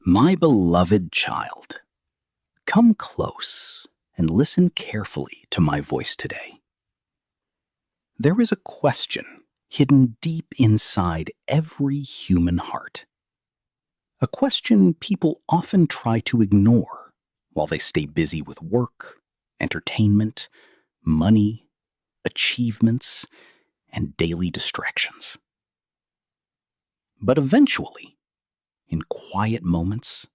My beloved child, come close and listen carefully to my voice today. There is a question hidden deep inside every human heart. A question people often try to ignore while they stay busy with work, entertainment, money, achievements, and daily distractions. But eventually, in quiet moments,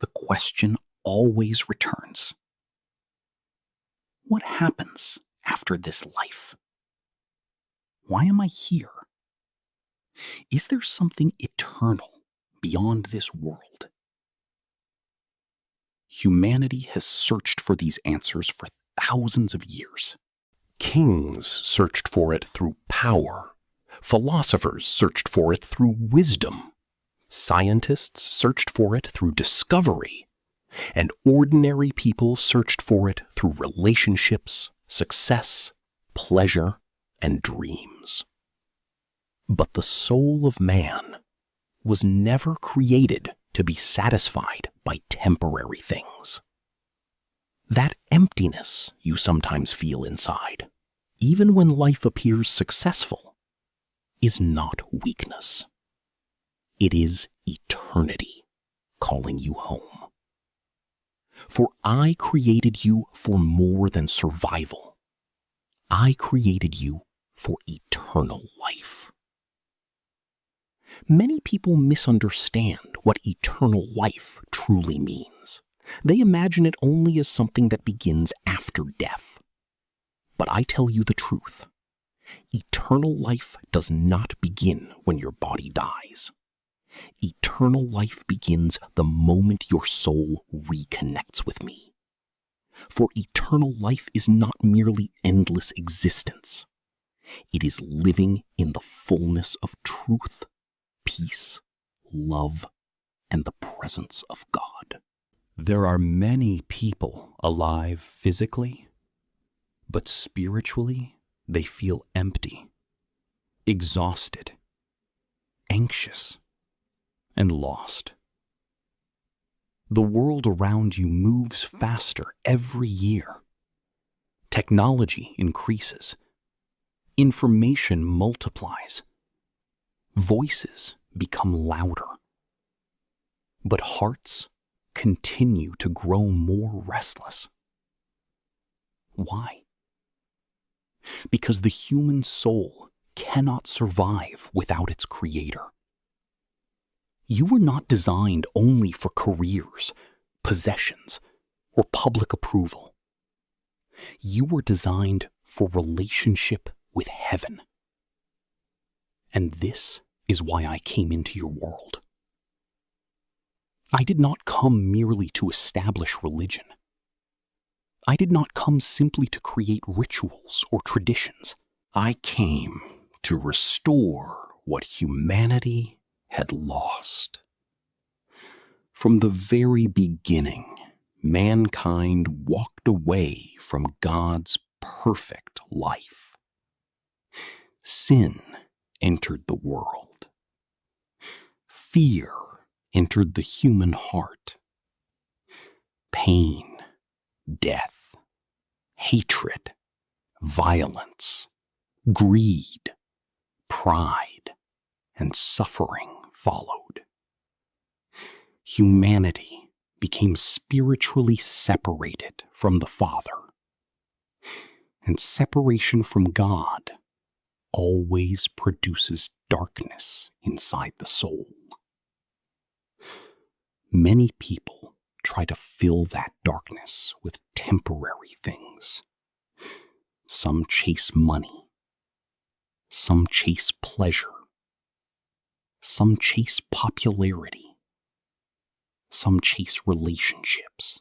the question always returns. What happens after this life? Why am I here? Is there something eternal beyond this world? Humanity has searched for these answers for thousands of years. Kings searched for it through power. Philosophers searched for it through wisdom. Scientists searched for it through discovery. And ordinary people searched for it through relationships, success, pleasure, and dreams. But the soul of man was never created to be satisfied by temporary things. That emptiness you sometimes feel inside, even when life appears successful, is not weakness. It is eternity calling you home. For I created you for more than survival. I created you for eternal life. Many people misunderstand what eternal life truly means. They imagine it only as something that begins after death. But I tell you the truth. Eternal life does not begin when your body dies. Eternal life begins the moment your soul reconnects with me. For eternal life is not merely endless existence. It is living in the fullness of truth, peace, love, and the presence of God. There are many people alive physically, but spiritually they feel empty, exhausted, anxious, and lost. The world around you moves faster every year. Technology increases. Information multiplies. Voices become louder. But hearts continue to grow more restless. Why? Because the human soul cannot survive without its creator. You were not designed only for careers, possessions, or public approval. You were designed for relationship with heaven. And this is why I came into your world. I did not come merely to establish religion. I did not come simply to create rituals or traditions. I came to restore what humanity had lost. From the very beginning, mankind walked away from God's perfect life. Sin entered the world. Fear entered the human heart. Pain, death, hatred, violence, greed, pride, and suffering followed. Humanity became spiritually separated from the Father. And separation from God always produces darkness inside the soul. Many people try to fill that darkness with temporary things. Some chase money. Some chase pleasure. Some chase popularity. Some chase relationships.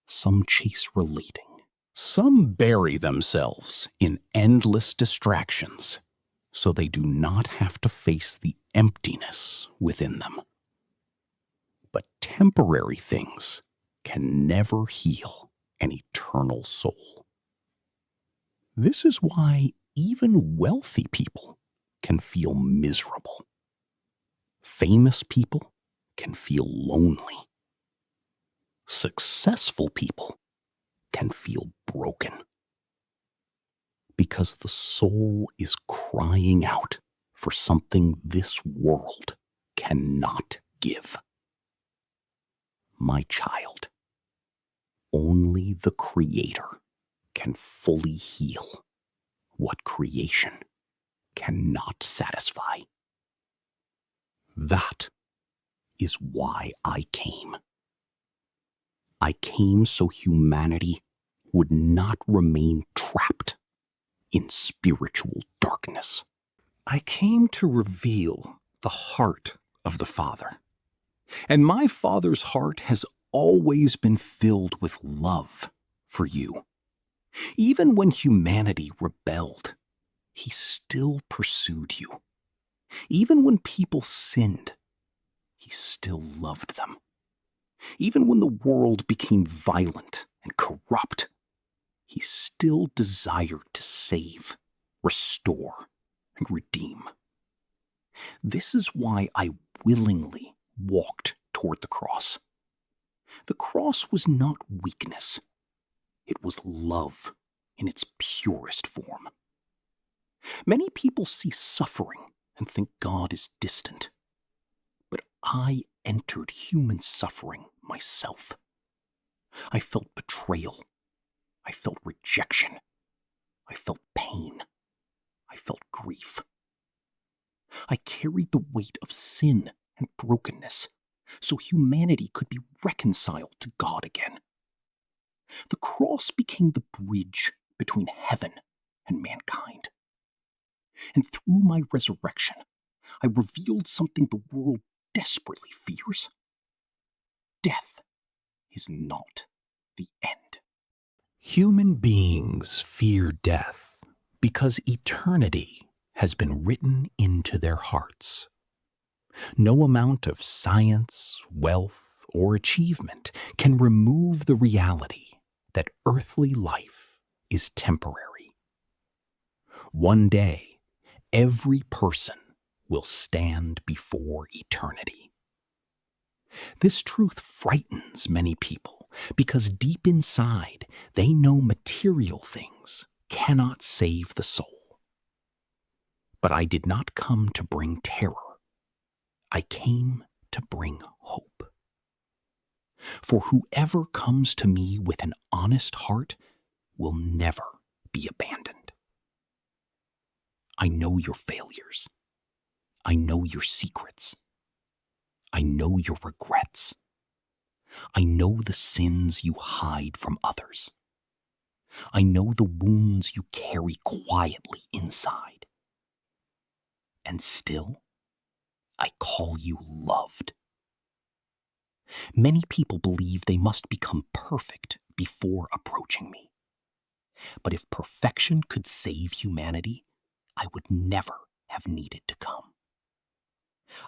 Some chase relating. Some bury themselves in endless distractions so they do not have to face the emptiness within them. But temporary things can never heal an eternal soul. This is why even wealthy people can feel miserable. Famous people can feel lonely. Successful people can feel broken. Because the soul is crying out for something this world cannot give. My child, only the Creator can fully heal what creation cannot satisfy. That is why I came. I came so humanity would not remain trapped in spiritual darkness. I came to reveal the heart of the Father. And my Father's heart has always been filled with love for you. Even when humanity rebelled, He still pursued you. Even when people sinned, He still loved them. Even when the world became violent and corrupt, He still desired to save, restore, and redeem. This is why I willingly walked toward the cross. The cross was not weakness. It was love in its purest form. Many people see suffering and think God is distant. But I entered human suffering myself. I felt betrayal. I felt rejection. I felt pain. I felt grief. I carried the weight of sin and brokenness so humanity could be reconciled to God again. The cross became the bridge between heaven and mankind. And through my resurrection, I revealed something the world desperately fears. Death is not the end. Human beings fear death because eternity has been written into their hearts. No amount of science, wealth, or achievement can remove the reality that earthly life is temporary. One day, every person will stand before eternity. This truth frightens many people because deep inside they know material things cannot save the soul. But I did not come to bring terror. I came to bring hope. For whoever comes to me with an honest heart will never be abandoned. I know your failures. I know your secrets. I know your regrets. I know the sins you hide from others. I know the wounds you carry quietly inside. And still, I call you loved. Many people believe they must become perfect before approaching me. But if perfection could save humanity, I would never have needed to come.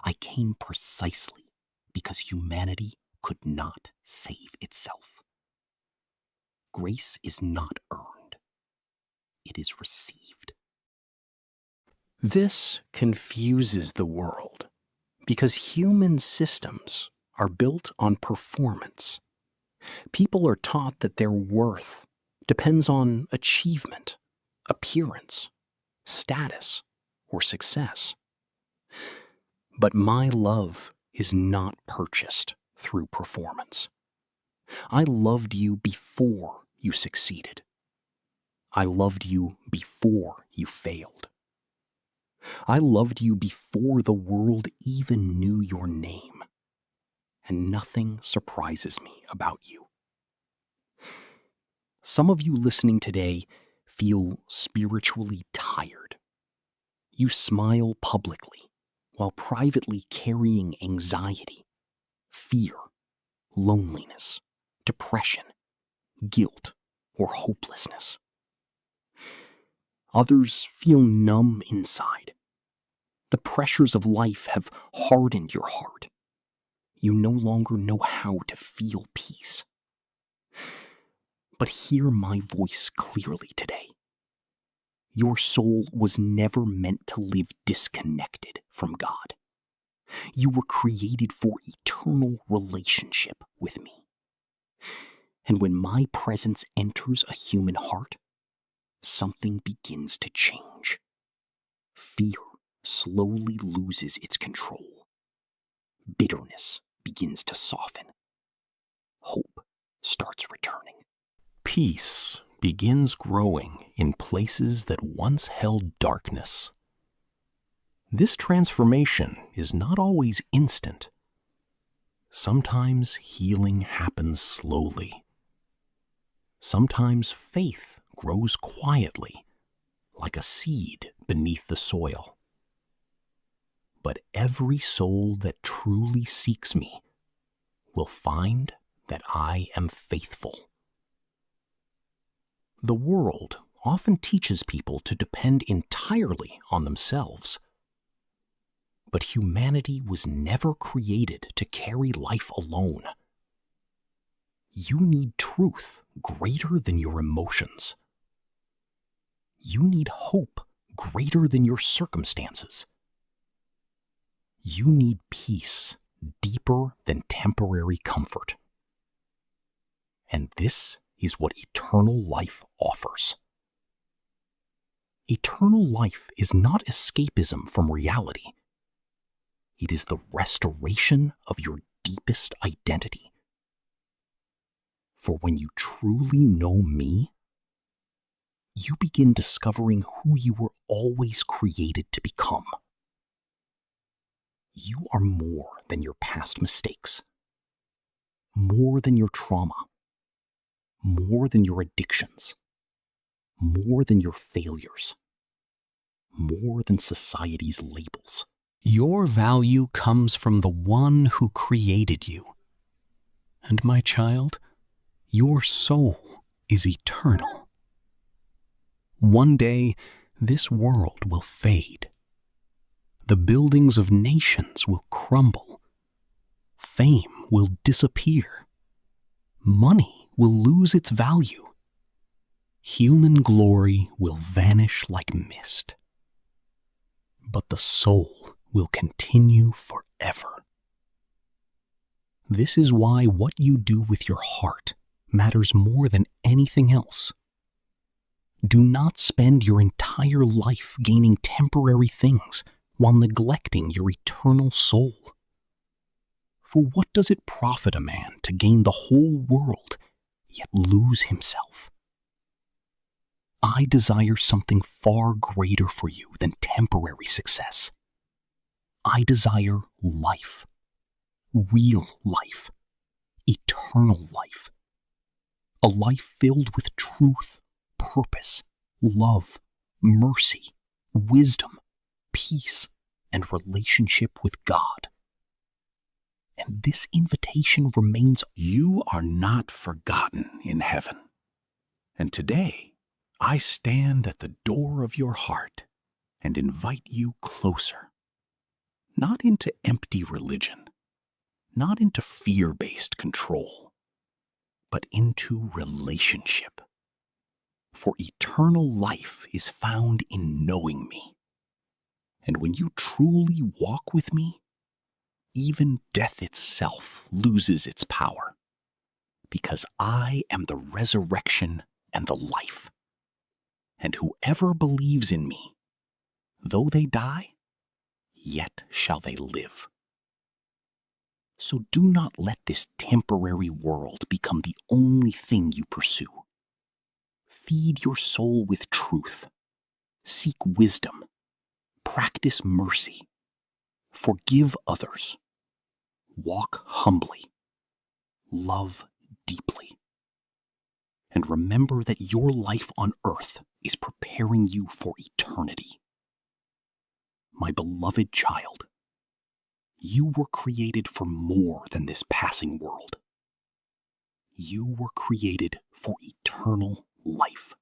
I came precisely because humanity could not save itself. Grace is not earned. It is received. This confuses the world because human systems are built on performance. People are taught that their worth depends on achievement, appearance, status, or success. But my love is not purchased through performance. I loved you before you succeeded. I loved you before you failed. I loved you before the world even knew your name. And nothing surprises me about you. Some of you listening today feel spiritually tired. You smile publicly while privately carrying anxiety, fear, loneliness, depression, guilt, or hopelessness. Others feel numb inside. The pressures of life have hardened your heart. You no longer know how to feel peace. But hear my voice clearly today. Your soul was never meant to live disconnected from God. You were created for eternal relationship with me. And when my presence enters a human heart, something begins to change. Fear slowly loses its control. Bitterness begins to soften. Hope starts returning. Peace begins growing in places that once held darkness. This transformation is not always instant. Sometimes healing happens slowly. Sometimes faith grows quietly, like a seed beneath the soil. But every soul that truly seeks me will find that I am faithful. The world often teaches people to depend entirely on themselves. But humanity was never created to carry life alone. You need truth greater than your emotions. You need hope greater than your circumstances. You need peace deeper than temporary comfort. And this is what eternal life offers. Eternal life is not escapism from reality. It is the restoration of your deepest identity. For when you truly know me, you begin discovering who you were always created to become. You are more than your past mistakes, more than your trauma, more than your addictions, more than your failures, more than society's labels. Your value comes from the one who created you. And my child, your soul is eternal. One day, this world will fade. The buildings of nations will crumble. Fame will disappear. Money will lose its value. Human glory will vanish like mist. But the soul will continue forever. This is why what you do with your heart matters more than anything else. Do not spend your entire life gaining temporary things while neglecting your eternal soul. For what does it profit a man to gain the whole world, yet lose himself? I desire something far greater for you than temporary success. I desire life, real life, eternal life, a life filled with truth, purpose, love, mercy, wisdom, peace, and relationship with God. And this invitation remains. You are not forgotten in heaven. And today, I stand at the door of your heart and invite you closer. Not into empty religion, not into fear-based control, but into relationship. For eternal life is found in knowing me. And when you truly walk with me, even death itself loses its power, because I am the resurrection and the life. And whoever believes in me, though they die, yet shall they live. So do not let this temporary world become the only thing you pursue. Feed your soul with truth. Seek wisdom. Practice mercy. Forgive others. Walk humbly. Love deeply. And remember that your life on earth is preparing you for eternity. My beloved child, you were created for more than this passing world. You were created for eternal life.